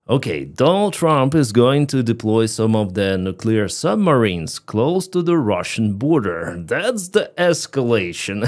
Okay, Donald Trump is going to deploy some of the nuclear submarines close to the Russian border. That's the escalation.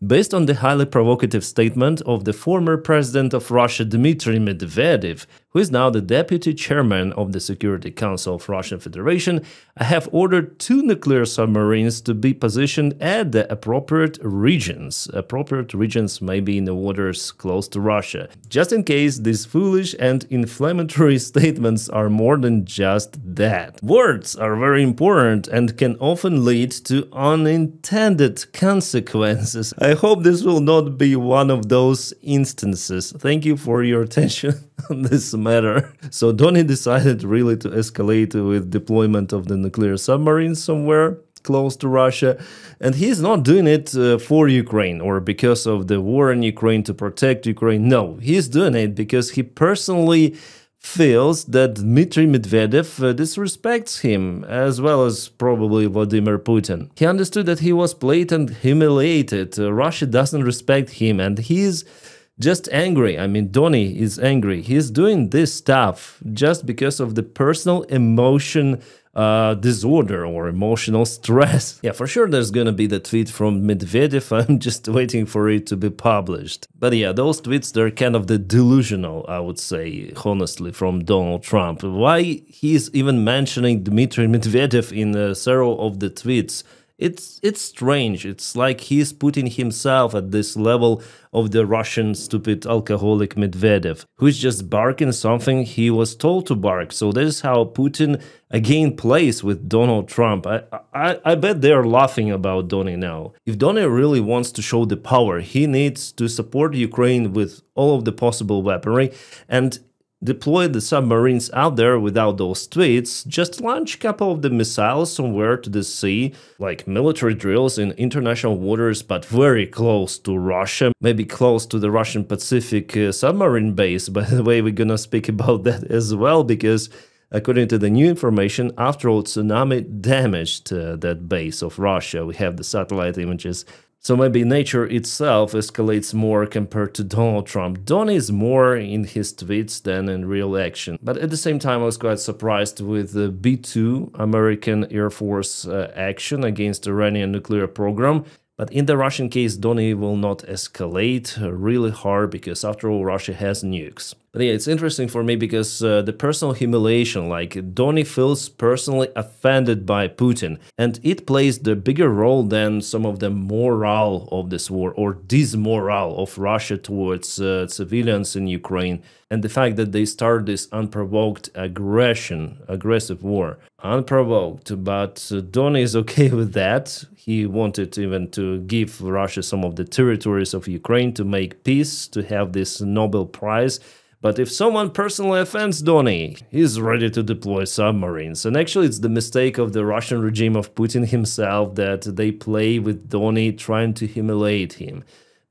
Based on the highly provocative statement of the former president of Russia, Dmitry Medvedev, who is now the deputy chairman of the Security Council of Russian Federation, I have ordered 2 nuclear submarines to be positioned at the appropriate regions. Appropriate regions may be in the waters close to Russia, just in case these foolish and inflammatory statements are more than just that. Words are very important and can often lead to unintended consequences. I hope this will not be one of those instances. Thank you for your attention on this matter. So Donny decided really to escalate with deployment of the nuclear submarines somewhere close to Russia, and he's not doing it for Ukraine or because of the war in Ukraine to protect Ukraine. No, he's doing it because he personally feels that Dmitry Medvedev disrespects him, as well as probably Vladimir Putin. He understood that he was played and humiliated. Russia doesn't respect him, and he's just angry. I mean, Donny is angry. He's doing this stuff just because of the personal emotion disorder or emotional stress. Yeah, for sure there's gonna be the tweet from Medvedev. I'm just waiting for it to be published. But yeah, those tweets, they're kind of the delusional, I would say, honestly, from Donald Trump. Why he's even mentioning Dmitry Medvedev in several of the tweets? It's strange. It's like he's putting himself at this level of the Russian stupid alcoholic Medvedev, who's just barking something he was told to bark. So this is how Putin again plays with Donald Trump. I bet they're laughing about Donny now. If Donny really wants to show the power, he needs to support Ukraine with all of the possible weaponry and deploy the submarines out there without those tweets. Just launch a couple of the missiles somewhere to the sea, like military drills in international waters, but very close to Russia, maybe close to the Russian Pacific submarine base. By the way, we're gonna speak about that as well, because according to the new information, after all, tsunami damaged that base of Russia. We have the satellite images. So maybe nature itself escalates more compared to Donald Trump. Donny is more in his tweets than in real action. But at the same time, I was quite surprised with the B-2 American Air Force action against the Iranian nuclear program. But in the Russian case, Donny will not escalate really hard because after all, Russia has nukes. But yeah, it's interesting for me because the personal humiliation, like Donny feels personally offended by Putin, and it plays the bigger role than some of the morale of this war or dismorale of Russia towards civilians in Ukraine, and the fact that they start this unprovoked aggressive war. Unprovoked, but Donny is okay with that. He wanted even to give Russia some of the territories of Ukraine to make peace, to have this Nobel Prize. But if someone personally offends Donny, he's ready to deploy submarines. And actually, it's the mistake of the Russian regime of Putin himself that they play with Donny, trying to humiliate him.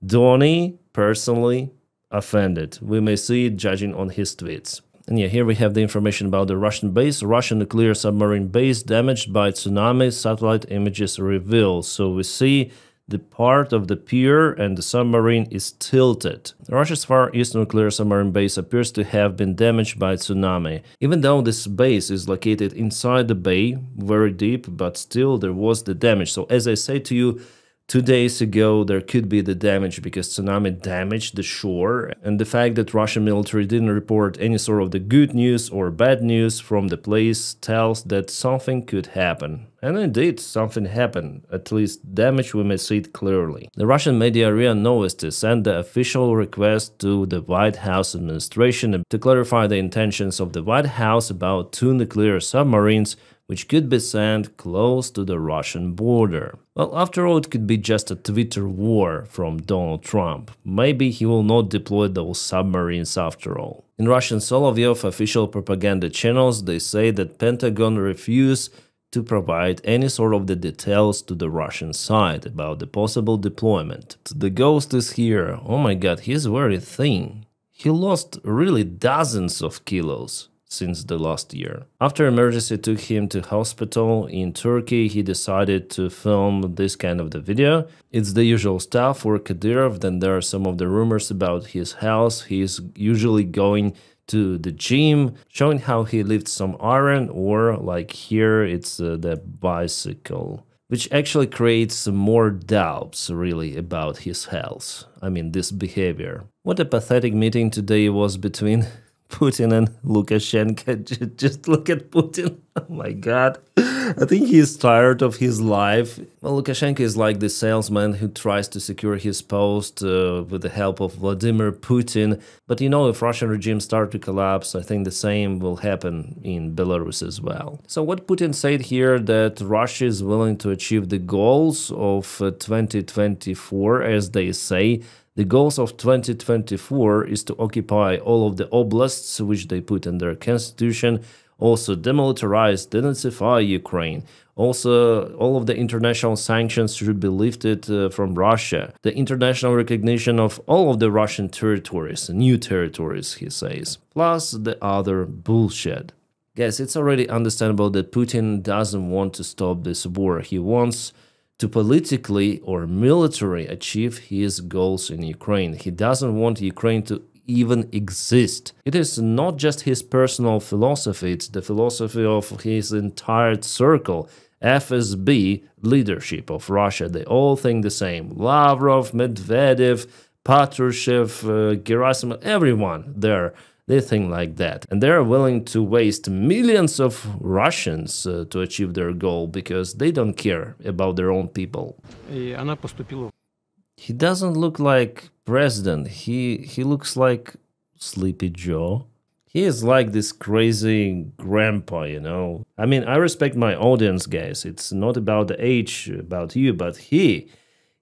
Donny personally offended. We may see it judging on his tweets. And yeah, here we have the information about the Russian base. Russian nuclear submarine base damaged by tsunami, satellite images reveal. So we see the part of the pier and the submarine is tilted. Russia's Far East nuclear submarine base appears to have been damaged by tsunami. Even though this base is located inside the bay, very deep, but still there was the damage. So as I said to you, 2 days ago, there could be the damage because tsunami damaged the shore, and the fact that Russian military didn't report any sort of the good news or bad news from the place tells that something could happen. And indeed, something happened. At least damage, we may see it clearly. The Russian media RIA Novosti sent the official request to the White House administration to clarify the intentions of the White House about 2 nuclear submarines which could be sent close to the Russian border. Well, after all, it could be just a Twitter war from Donald Trump. Maybe he will not deploy those submarines after all. In Russian Solovyev official propaganda channels, they say that Pentagon refused to provide any sort of the details to the Russian side about the possible deployment. The ghost is here. Oh my god, he's very thin. He lost really dozens of kilos since the last year. After emergency took him to hospital in Turkey, he decided to film this kind of the video. It's the usual stuff for Kadyrov. Then there are some of the rumors about his health. He's usually going to the gym, showing how he lifts some iron, or like here it's the bicycle, which actually creates more doubts really about his health. I mean, this behavior. What a pathetic meeting today was between Putin and Lukashenko. Just look at Putin. Oh my god. I think he's tired of his life. Well, Lukashenko is like the salesman who tries to secure his post with the help of Vladimir Putin. But you know, if Russian regime starts to collapse, I think the same will happen in Belarus as well. So what Putin said here, that Russia is willing to achieve the goals of 2024, as they say. The goals of 2024 is to occupy all of the oblasts which they put in their constitution, also demilitarize, denazify Ukraine. Also, all of the international sanctions should be lifted from Russia. The international recognition of all of the Russian territories, new territories, he says, plus the other bullshit. Guys, it's already understandable that Putin doesn't want to stop this war. He wants to politically or militarily achieve his goals in Ukraine. He doesn't want Ukraine to even exist. It is not just his personal philosophy, it's the philosophy of his entire circle, FSB leadership of Russia. They all think the same. Lavrov, Medvedev, Patrushev, Gerasimov, everyone there. They think like that. And they're willing to waste millions of Russians to achieve their goal because they don't care about their own people. He doesn't look like president. He looks like Sleepy Joe. He is like this crazy grandpa, you know. I mean, I respect my audience, guys. It's not about the age, about you, but he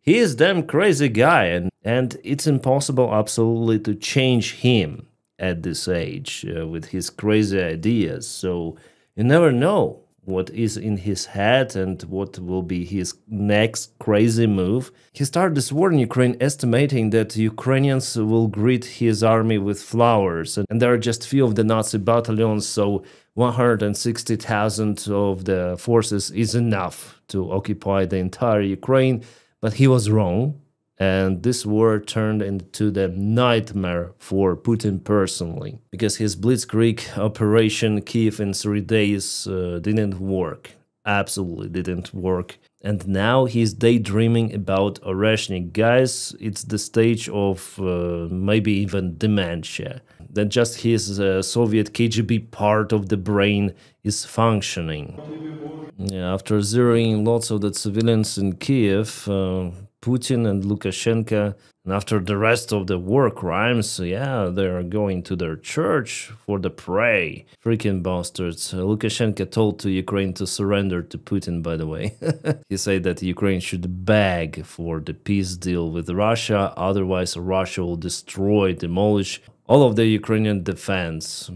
is damn crazy guy. And it's impossible absolutely to change him at this age with his crazy ideas. So you never know what is in his head and what will be his next crazy move. He started this war in Ukraine estimating that Ukrainians will greet his army with flowers, and there are just few of the Nazi battalions, so 160,000 of the forces is enough to occupy the entire Ukraine. But he was wrong. And this war turned into the nightmare for Putin personally, because his blitzkrieg operation Kiev in 3 days didn't work, absolutely didn't work. And now he's daydreaming about Oreshnik. Guys, it's the stage of maybe even dementia, that just his Soviet KGB part of the brain is functioning. Yeah, after zeroing lots of the civilians in Kiev, Putin and Lukashenko, and after the rest of the war crimes, yeah, they are going to their church for the pray. Freaking bastards. Lukashenko told to Ukraine to surrender to Putin, by the way. He said that Ukraine should beg for the peace deal with Russia, otherwise Russia will destroy, demolish all of the Ukrainian defense.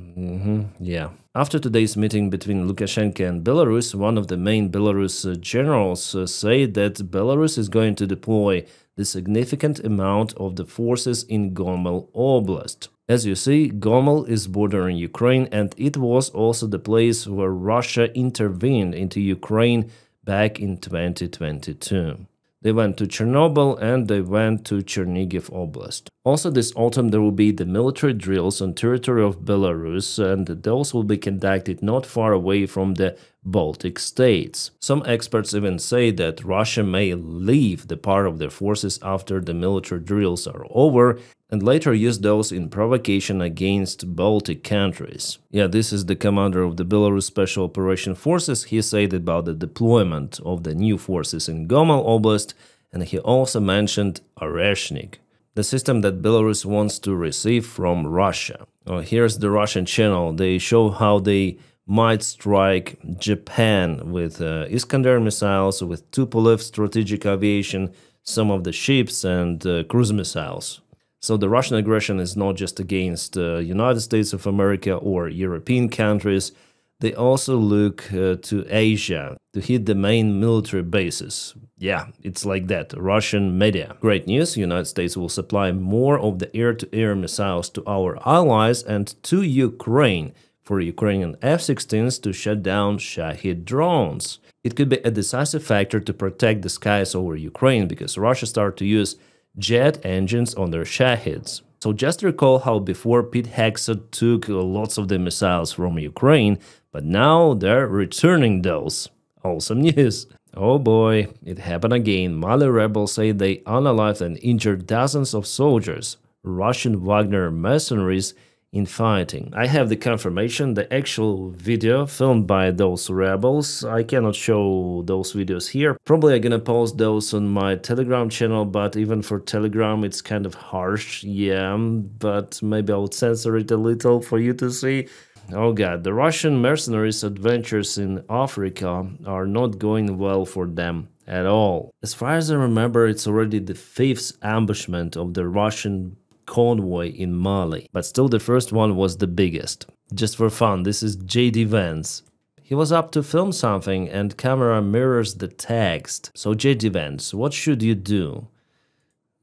Yeah. After today's meeting between Lukashenko and Belarus, one of the main Belarus generals said that Belarus is going to deploy the significant amount of the forces in Gomel Oblast. As you see, Gomel is bordering Ukraine, and it was also the place where Russia intervened into Ukraine back in 2022. They went to Chernobyl and they went to Chernihiv Oblast. Also this autumn there will be the military drills on territory of Belarus, and those will be conducted not far away from the Baltic states. Some experts even say that Russia may leave the part of their forces after the military drills are over and later use those in provocation against Baltic countries. Yeah, this is the commander of the Belarus Special Operation Forces. He said about the deployment of the new forces in Gomel Oblast, and he also mentioned Oreshnik, the system that Belarus wants to receive from Russia. Here's the Russian channel. They show how they might strike Japan with Iskander missiles, with Tupolev strategic aviation, some of the ships and cruise missiles. So the Russian aggression is not just against United States of America or European countries. They also look to Asia to hit the main military bases. Yeah, it's like that. Russian media. Great news, United States will supply more of the air-to-air missiles to our allies and to Ukraine for Ukrainian F-16s to shut down Shahid drones. It could be a decisive factor to protect the skies over Ukraine because Russia started to use jet engines on their Shahids. So just recall how before Pete Hegseth took lots of the missiles from Ukraine, but now they're returning those. Awesome news. Oh boy, it happened again. Mali rebels say they unalived and injured dozens of soldiers, Russian Wagner mercenaries, in fighting. I have the confirmation, the actual video filmed by those rebels. I cannot show those videos here. Probably I'm gonna post those on my Telegram channel, but even for Telegram it's kind of harsh, yeah, but maybe I'll censor it a little for you to see. Oh god, the Russian mercenaries' adventures in Africa are not going well for them at all. As far as I remember, it's already the 5th ambushment of the Russian convoy in Mali, but still the first one was the biggest. Just for fun, this is JD Vance. He was up to film something and camera mirrors the text. So JD Vance, what should you do?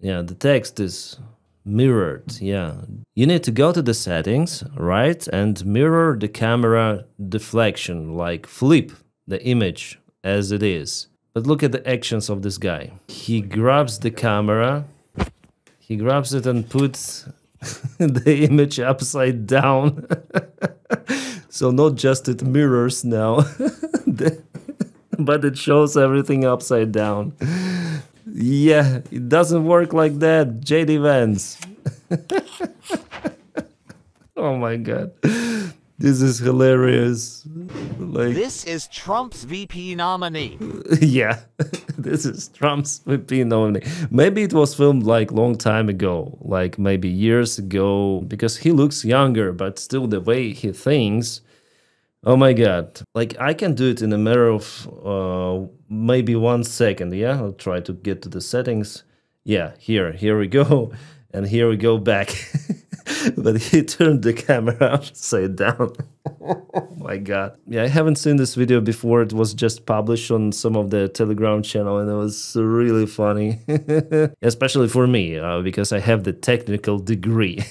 Yeah, the text is mirrored, yeah. You need to go to the settings, right, and mirror the camera deflection, like flip the image as it is. But look at the actions of this guy. He grabs the camera, he grabs it and puts the image upside down. So not just it mirrors now, but it shows everything upside down. Yeah, it doesn't work like that, JD Vance. Oh my god. This is hilarious. Like, this is Trump's VP nominee. Yeah, this is Trump's VP nominee. Maybe it was filmed like long time ago, like maybe years ago, because he looks younger, but still the way he thinks. Oh my god. Like I can do it in a matter of maybe 1 second, yeah? I'll try to get to the settings. Yeah, here we go. And here we go back. But he turned the camera upside down. Oh my god. Yeah, I haven't seen this video before. It was just published on some of the Telegram channel and it was really funny. Especially for me, because I have the technical degree.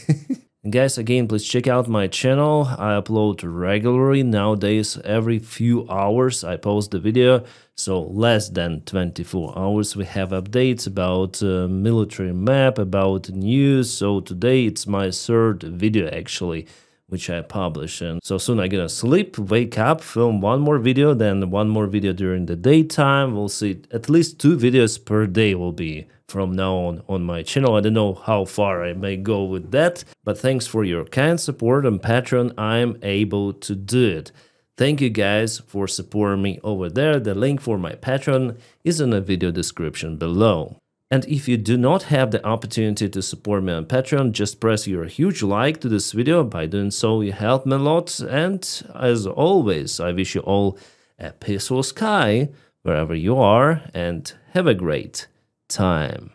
And guys, again, please check out my channel. I upload regularly. Nowadays, every few hours I post the video. So less than 24 hours we have updates about military map, about news. So today it's my 3rd video actually, which I publish. And so soon I'm gonna sleep, wake up, film 1 more video, then 1 more video during the daytime. We'll see at least 2 videos per day will be from now on my channel. I don't know how far I may go with that, but thanks for your kind support on Patreon. I'm able to do it. Thank you guys for supporting me over there. The link for my Patreon is in the video description below. And if you do not have the opportunity to support me on Patreon, just press your huge like to this video. By doing so, you help me a lot. And as always, I wish you all a peaceful sky wherever you are and have a great time.